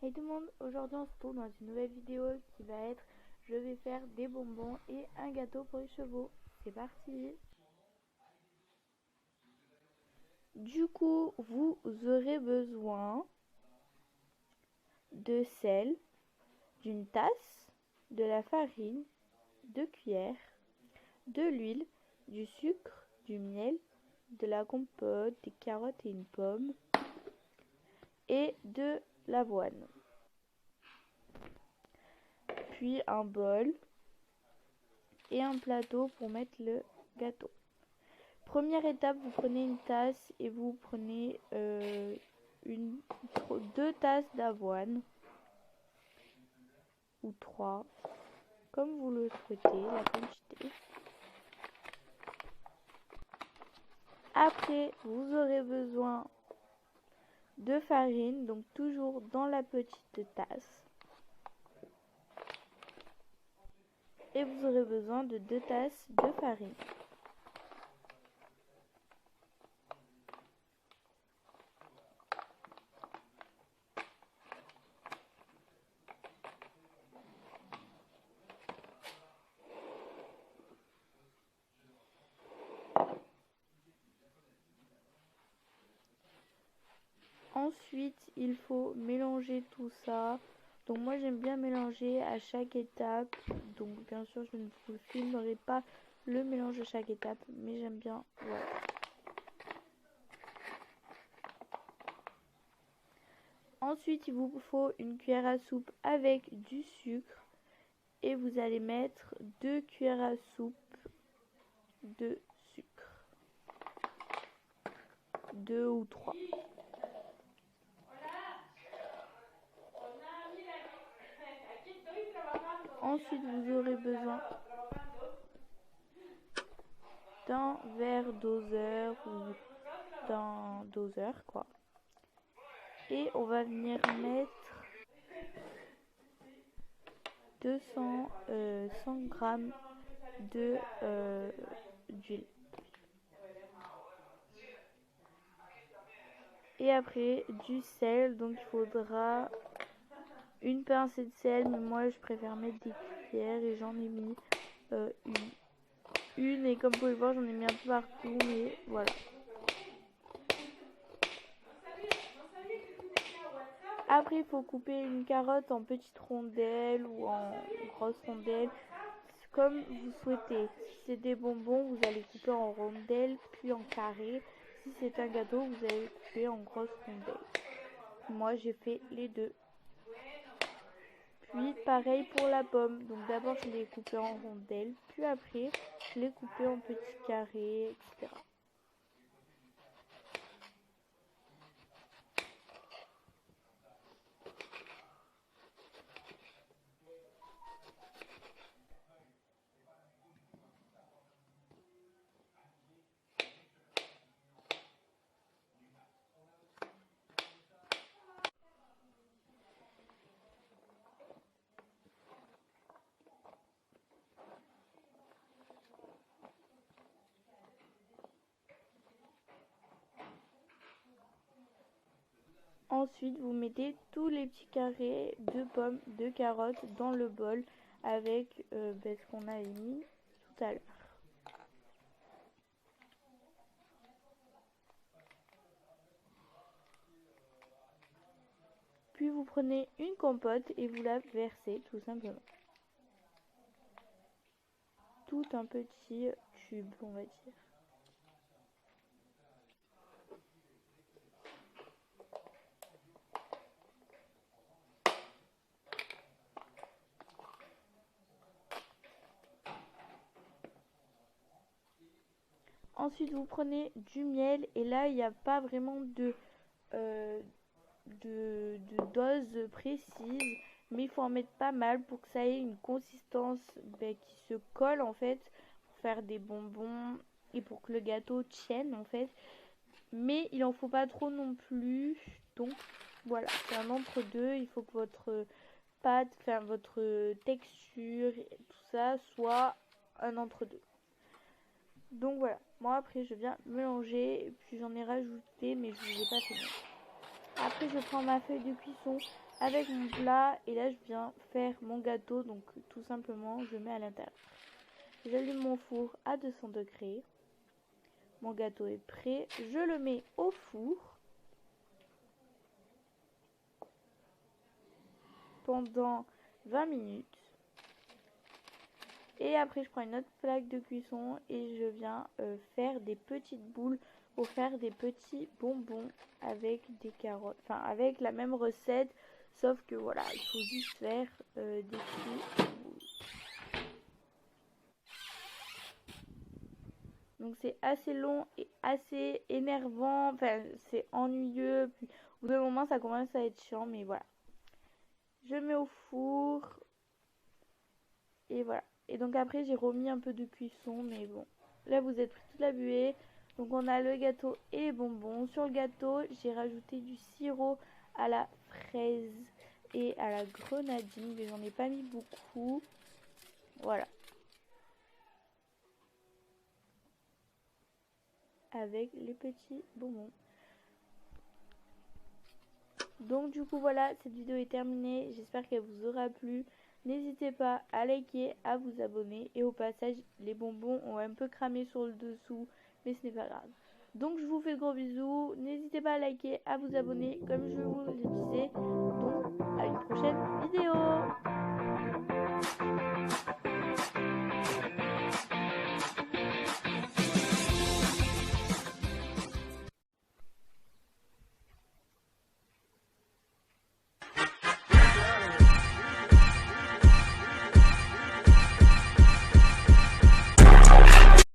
Hey tout le monde, aujourd'hui on se retrouve dans une nouvelle vidéo qui va être je vais faire des bonbons et un gâteau pour les chevaux. C'est parti. Du coup, vous aurez besoin de sel, d'une tasse, de la farine, 2 cuillères, de l'huile, du sucre, du miel, de la compote, des carottes et une pomme et de l'avoine. Puis un bol et un plateau pour mettre le gâteau. Première étape, vous prenez une tasse et vous prenez 2 tasses d'avoine ou 3, comme vous le souhaitez, la quantité. Après, vous aurez besoin de farine, donc toujours dans la petite tasse. Et vous aurez besoin de 2 tasses de farine. Ensuite, il faut mélanger tout ça. Donc moi j'aime bien mélanger à chaque étape. Donc bien sûr je ne vous filmerai pas le mélange à chaque étape, mais j'aime bien. Voilà. Ensuite il vous faut une cuillère à soupe avec du sucre. Et vous allez mettre 2 cuillères à soupe de sucre. 2 ou 3. Ensuite, vous aurez besoin d'un verre doseur ou d'un doseur, quoi. Et on va venir mettre 100 grammes d'huile. Et après, du sel. Donc, il faudra une pincée de sel. Mais moi, je préfère mettre des cuillères et j'en ai mis une. Et comme vous pouvez voir, j'en ai mis un peu partout. Mais voilà. Après, il faut couper une carotte en petites rondelles ou en grosses rondelles, comme vous souhaitez. Si c'est des bonbons, vous allez couper en rondelles, puis en carrés. Si c'est un gâteau, vous allez couper en grosses rondelles. Moi, j'ai fait les deux. Puis, pareil pour la pomme. Donc, d'abord, je l'ai coupée en rondelles, puis après, je l'ai coupée en petits carrés, etc. Ensuite, vous mettez tous les petits carrés de pommes, de carottes dans le bol avec ce qu'on a mis tout à l'heure. Puis vous prenez une compote et vous la versez tout simplement. Tout un petit tube, on va dire. Ensuite, vous prenez du miel et là, il n'y a pas vraiment de dose précise, mais il faut en mettre pas mal pour que ça ait une consistance qui se colle en fait, pour faire des bonbons et pour que le gâteau tienne en fait. Mais il en faut pas trop non plus, donc voilà, c'est un entre-deux. Il faut que votre pâte, enfin votre texture, tout ça soit un entre-deux. Donc voilà, moi après je viens mélanger, puis j'en ai rajouté, mais je vous ai pas fait. Après je prends ma feuille de cuisson avec mon plat. Et là, je viens faire mon gâteau. Donc, tout simplement, je mets à l'intérieur. J'allume mon four à 200 degrés. Mon gâteau est prêt. Je le mets au four pendant 20 minutes. Et après, je prends une autre plaque de cuisson et je viens faire des petites boules pour faire des petits bonbons avec des carottes. Enfin, avec la même recette, sauf que voilà, il faut juste faire des petits boules. Donc c'est assez long et assez énervant, enfin c'est ennuyeux, puis au bout d'un moment ça commence à être chiant, mais voilà. Je mets au four et voilà. Et donc après j'ai remis un peu de cuisson, mais bon. Là vous êtes pris toute la buée. Donc on a le gâteau et les bonbons. Sur le gâteau j'ai rajouté du sirop à la fraise et à la grenadine, mais j'en ai pas mis beaucoup. Voilà. Avec les petits bonbons. Donc du coup voilà, cette vidéo est terminée, j'espère qu'elle vous aura plu. N'hésitez pas à liker, à vous abonner, et au passage les bonbons ont un peu cramé sur le dessous, mais ce n'est pas grave. Donc je vous fais de gros bisous, n'hésitez pas à liker, à vous abonner comme je vous le disais. Donc à une prochaine vidéo.